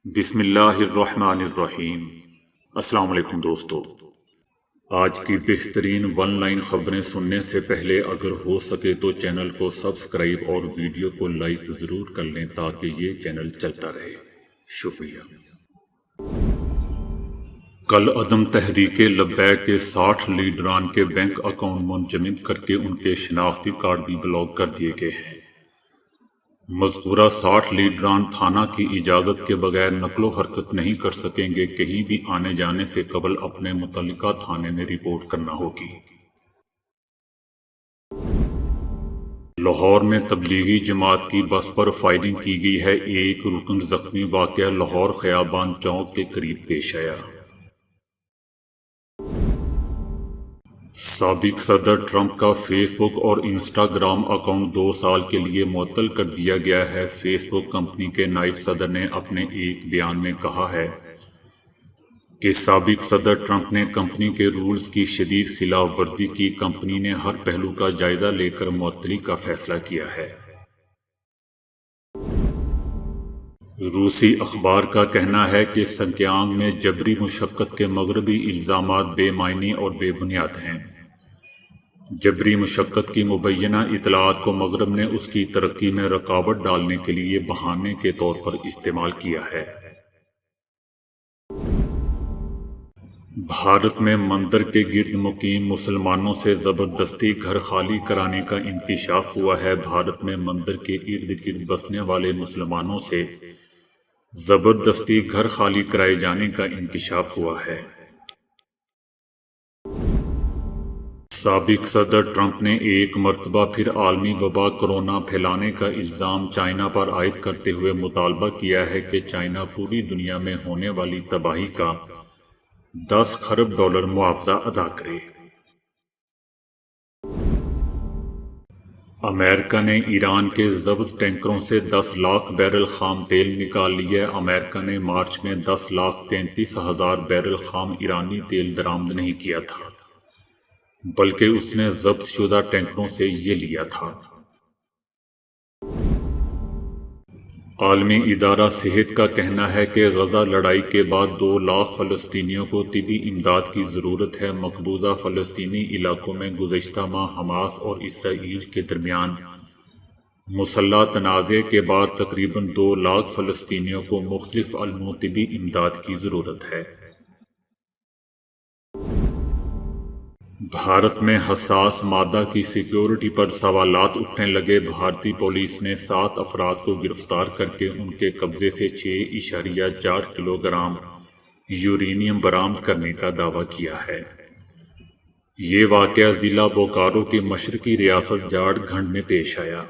بسم اللہ الرحمن الرحیم۔ السلام علیکم دوستو، آج کی بہترین ون لائن خبریں سننے سے پہلے اگر ہو سکے تو چینل کو سبسکرائب اور ویڈیو کو لائک ضرور کر لیں تاکہ یہ چینل چلتا رہے۔ شکریہ۔ کل عدم تحریک لبیک کے 60 لیڈران کے بینک اکاؤنٹ منجمد کر کے ان کے شناختی کارڈ بھی بلاک کر دیے گئے ہیں۔ مذکورہ 60 لیڈران تھانہ کی اجازت کے بغیر نقل و حرکت نہیں کر سکیں گے، کہیں بھی آنے جانے سے قبل اپنے متعلقہ تھانے میں رپورٹ کرنا ہوگی۔ لاہور میں تبلیغی جماعت کی بس پر فائرنگ کی گئی ہے، ایک رکن زخمی، واقعہ لاہور خیابان چوک کے قریب پیش آیا۔ سابق صدر ٹرمپ کا فیس بک اور انسٹاگرام اکاؤنٹ 2 سال کے لیے معطل کر دیا گیا ہے۔ فیس بک کمپنی کے نائب صدر نے اپنے ایک بیان میں کہا ہے کہ سابق صدر ٹرمپ نے کمپنی کے رولز کی شدید خلاف ورزی کی۔ کمپنی نے ہر پہلو کا جائزہ لے کر معطلی کا فیصلہ کیا ہے۔ روسی اخبار کا کہنا ہے کہ سنکیانگ میں جبری مشقت کے مغربی الزامات بے معنی اور بے بنیاد ہیں۔ جبری مشقت کی مبینہ اطلاعات کو مغرب نے اس کی ترقی میں رکاوٹ ڈالنے کے لیے بہانے کے طور پر استعمال کیا ہے۔ بھارت میں مندر کے گرد مقیم مسلمانوں سے زبردستی گھر خالی کرانے کا انکشاف ہوا ہے۔ بھارت میں مندر کے ارد گرد بسنے والے مسلمانوں سے زبردستی گھر خالی کرائے جانے کا انکشاف ہوا ہے۔ سابق صدر ٹرمپ نے ایک مرتبہ پھر عالمی وبا کورونا پھیلانے کا الزام چائنا پر عائد کرتے ہوئے مطالبہ کیا ہے کہ چائنا پوری دنیا میں ہونے والی تباہی کا 10 خرب ڈالر معاوضہ ادا کرے۔ امریکہ نے ایران کے ضبط ٹینکروں سے 10 لاکھ بیرل خام تیل نکال لیا۔ امریکہ نے مارچ میں 10,33,000 بیرل خام ایرانی تیل درآمد نہیں کیا تھا، بلکہ اس نے ضبط شدہ ٹینکروں سے یہ لیا تھا۔ عالمی ادارہ صحت کا کہنا ہے کہ غزہ لڑائی کے بعد 2 لاکھ فلسطینیوں کو طبی امداد کی ضرورت ہے۔ مقبوضہ فلسطینی علاقوں میں گزشتہ ماہ حماس اور اسرائیل کے درمیان مسلح تنازع کے بعد تقریباً 2 لاکھ فلسطینیوں کو مختلف عالمی طبی امداد کی ضرورت ہے۔ بھارت میں حساس مادہ کی سیکیورٹی پر سوالات اٹھنے لگے۔ بھارتی پولیس نے 7 افراد کو گرفتار کر کے ان کے قبضے سے 6.4 کلو گرام یورینیم برآمد کرنے کا دعویٰ کیا ہے۔ یہ واقعہ ضلع بوکارو کی مشرقی ریاست جھارکھنڈ میں پیش آیا۔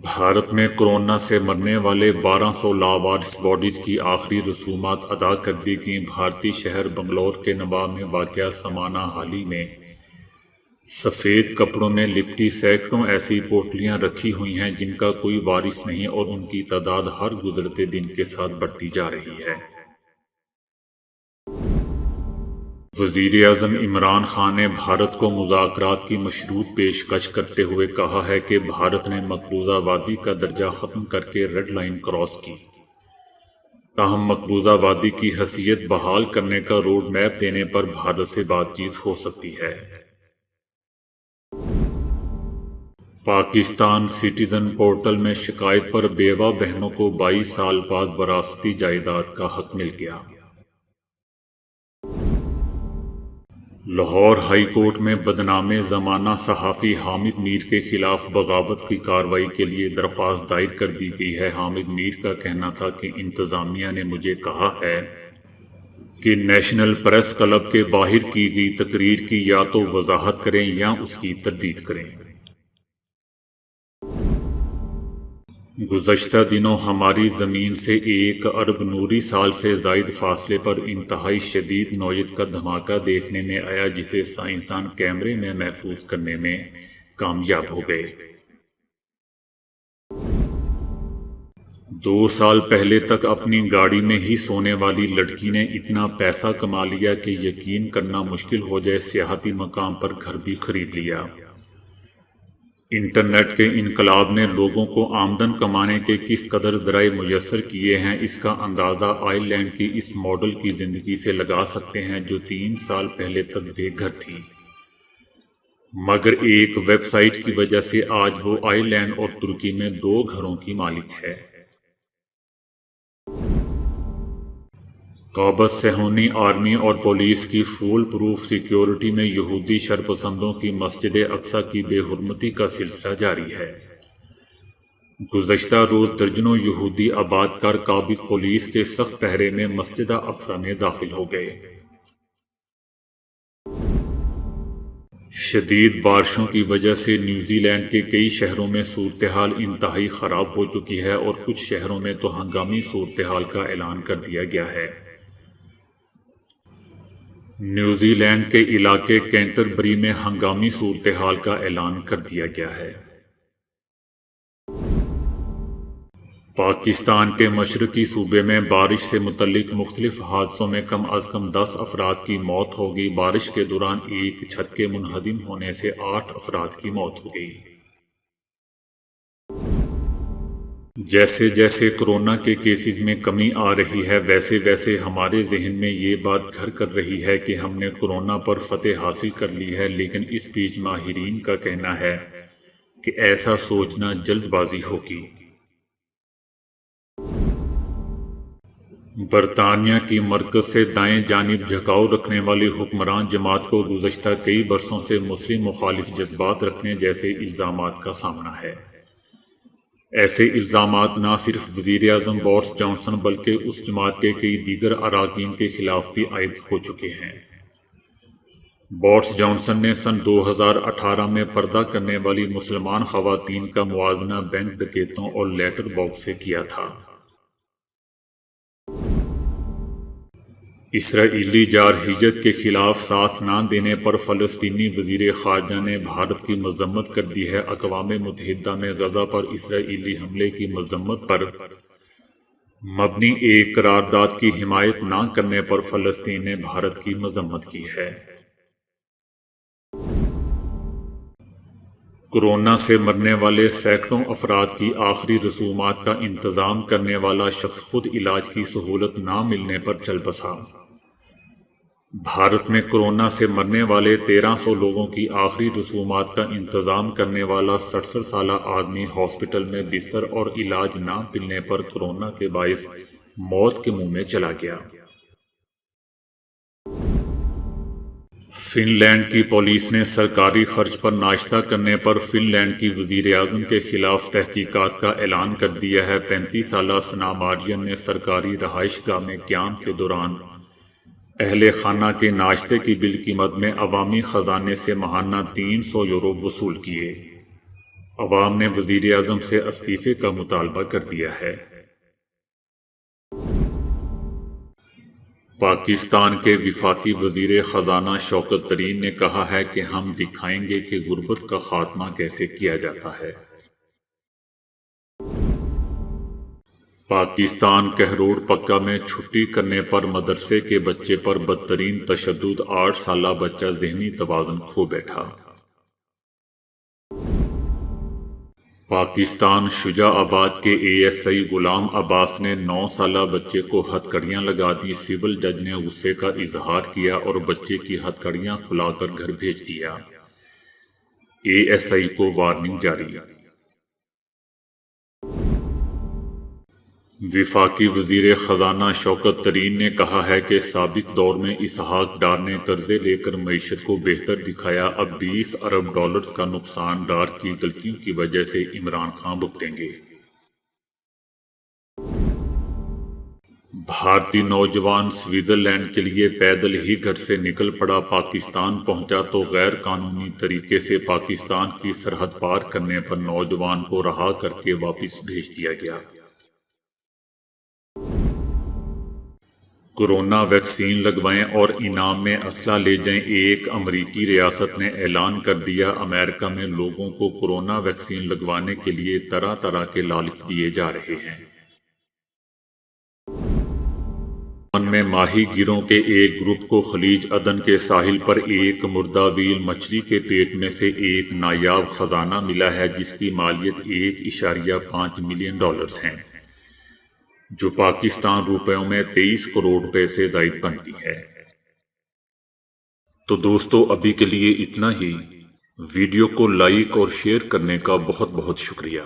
بھارت میں کورونا سے مرنے والے 1200 لاوارث باڈیز کی آخری رسومات ادا کر دی گئیں۔ بھارتی شہر بنگلور کے نواب میں واقع سمانہ حالی میں سفید کپڑوں میں لپٹی سینکڑوں ایسی پوٹلیاں رکھی ہوئی ہیں جن کا کوئی وارث نہیں، اور ان کی تعداد ہر گزرتے دن کے ساتھ بڑھتی جا رہی ہے۔ وزیر اعظم عمران خان نے بھارت کو مذاکرات کی مشروط پیشکش کرتے ہوئے کہا ہے کہ بھارت نے مقبوضہ وادی کا درجہ ختم کر کے ریڈ لائن کراس کی، تاہم مقبوضہ وادی کی حیثیت بحال کرنے کا روڈ میپ دینے پر بھارت سے بات چیت ہو سکتی ہے۔ پاکستان سٹیزن پورٹل میں شکایت پر بیوہ بہنوں کو 22 سال بعد وراثتی جائیداد کا حق مل گیا۔ لاہور ہائی کورٹ میں بدنام زمانہ صحافی حامد میر کے خلاف بغاوت کی کارروائی کے لیے درخواست دائر کر دی گئی ہے۔ حامد میر کا کہنا تھا کہ انتظامیہ نے مجھے کہا ہے کہ نیشنل پریس کلب کے باہر کی گئی تقریر کی یا تو وضاحت کریں یا اس کی تردید کریں۔ گزشتہ دنوں ہماری زمین سے 1 ارب نوری سال سے زائد فاصلے پر انتہائی شدید نوعیت کا دھماکہ دیکھنے میں آیا، جسے سائنسدان کیمرے میں محفوظ کرنے میں کامیاب ہو گئے۔ 2 سال پہلے تک اپنی گاڑی میں ہی سونے والی لڑکی نے اتنا پیسہ کما لیا کہ یقین کرنا مشکل ہو جائے، سیاحتی مقام پر گھر بھی خرید لیا۔ انٹرنیٹ کے انقلاب نے لوگوں کو آمدن کمانے کے کس قدر ذرائع میسر کیے ہیں، اس کا اندازہ آئی لینڈ کی اس ماڈل کی زندگی سے لگا سکتے ہیں جو 3 سال پہلے تک بے گھر تھی، مگر ایک ویب سائٹ کی وجہ سے آج وہ آئی لینڈ اور ترکی میں 2 گھروں کی مالک ہے۔ قابض صہیونی آرمی اور پولیس کی فول پروف سیکیورٹی میں یہودی شرپسندوں کی مسجد اقصی کی بے حرمتی کا سلسلہ جاری ہے۔ گزشتہ روز درجنوں یہودی آباد کار قابض پولیس کے سخت پہرے میں مسجد اقصی میں داخل ہو گئے۔ شدید بارشوں کی وجہ سے نیوزی لینڈ کے کئی شہروں میں صورتحال انتہائی خراب ہو چکی ہے اور کچھ شہروں میں تو ہنگامی صورتحال کا اعلان کر دیا گیا ہے۔ نیوزی لینڈ کے علاقے کینٹربری میں ہنگامی صورتحال کا اعلان کر دیا گیا ہے۔ پاکستان کے مشرقی صوبے میں بارش سے متعلق مختلف حادثوں میں کم از کم 10 افراد کی موت ہو گئی۔ بارش کے دوران ایک چھت کے منہدم ہونے سے 8 افراد کی موت ہو گئی۔ جیسے جیسے کورونا کے کیسز میں کمی آ رہی ہے، ویسے ویسے ہمارے ذہن میں یہ بات گھر کر رہی ہے کہ ہم نے کورونا پر فتح حاصل کر لی ہے، لیکن اس بیچ ماہرین کا کہنا ہے کہ ایسا سوچنا جلد بازی ہوگی۔ برطانیہ کی مرکز سے دائیں جانب جھکاؤ رکھنے والی حکمران جماعت کو گزشتہ کئی برسوں سے مسلم مخالف جذبات رکھنے جیسے الزامات کا سامنا ہے۔ ایسے الزامات نہ صرف وزیر اعظم بورس جانسن بلکہ اس جماعت کے کئی دیگر اراکین کے خلاف بھی عائد ہو چکے ہیں۔ بورس جانسن نے سن 2018 میں پردہ کرنے والی مسلمان خواتین کا موازنہ بینک ڈکیتوں اور لیٹر باکس سے کیا تھا۔ اسرائیلی جارحیت کے خلاف ساتھ نہ دینے پر فلسطینی وزیر خارجہ نے بھارت کی مذمت کر دی ہے۔ اقوام متحدہ میں غزہ پر اسرائیلی حملے کی مذمت پر مبنی ایک قرارداد کی حمایت نہ کرنے پر فلسطین نے بھارت کی مذمت کی ہے۔ کورونا سے مرنے والے سینکڑوں افراد کی آخری رسومات کا انتظام کرنے والا شخص خود علاج کی سہولت نہ ملنے پر چل بسا۔ بھارت میں کورونا سے مرنے والے 1300 لوگوں کی آخری رسومات کا انتظام کرنے والا 67 سالہ آدمی ہاسپٹل میں بستر اور علاج نہ ملنے پر کورونا کے باعث موت کے منہ میں چلا گیا۔ فن لینڈ کی پولیس نے سرکاری خرچ پر ناشتہ کرنے پر فن لینڈ کی وزیر اعظم کے خلاف تحقیقات کا اعلان کر دیا ہے۔ 35 سالہ سنا مارجن نے سرکاری رہائش گاہ میں قیام کے دوران اہل خانہ کے ناشتے کی بالقیمت میں عوامی خزانے سے ماہانہ 300 یورو وصول کیے۔ عوام نے وزیر اعظم سے استعفے کا مطالبہ کر دیا ہے۔ پاکستان کے وفاقی وزیر خزانہ شوکت ترین نے کہا ہے کہ ہم دکھائیں گے کہ غربت کا خاتمہ کیسے کیا جاتا ہے۔ پاکستان کہروڑ پکا میں چھٹی کرنے پر مدرسے کے بچے پر بدترین تشدد، 8 سالہ بچہ ذہنی توازن کھو بیٹھا۔ پاکستان شجاع آباد کے A S I Ghulam Abbas نے 9 سالہ بچے کو ہتھکڑیاں لگا دی۔ سول جج نے غصے کا اظہار کیا اور بچے کی ہتھکڑیاں کھلا کر گھر بھیج دیا۔ اے ایس آئی کو وارننگ جاری۔ وفاقی وزیر خزانہ شوکت ترین نے کہا ہے کہ سابق دور میں اسحاق ڈار نے قرضے لے کر معیشت کو بہتر دکھایا، اب 20 ارب ڈالرز کا نقصان ڈار کی غلطیوں کی وجہ سے عمران خان بھگتیں گے۔ بھارتی نوجوان سوئٹزرلینڈ کے لیے پیدل ہی گھر سے نکل پڑا۔ پاکستان پہنچا تو غیر قانونی طریقے سے پاکستان کی سرحد پار کرنے پر نوجوان کو رہا کر کے واپس بھیج دیا گیا۔ کورونا ویکسین لگوائیں اور انعام میں اسلحہ لے جائیں۔ ایک امریکی ریاست نے اعلان کر دیا امریکہ میں لوگوں کو کورونا ویکسین لگوانے کے لیے طرح طرح کے لالچ دیے جا رہے ہیں۔ یمن میں ماہی گیروں کے ایک گروپ کو خلیج عدن کے ساحل پر ایک مردہ ویل مچھلی کے پیٹ میں سے ایک نایاب خزانہ ملا ہے جس کی مالیت $1.5 ملین ہے، جو پاکستان روپیوں میں 23 کروڑ روپے سے زائد بنتی ہے۔ تو دوستو ابھی کے لیے اتنا ہی۔ ویڈیو کو لائک اور شیئر کرنے کا بہت بہت شکریہ۔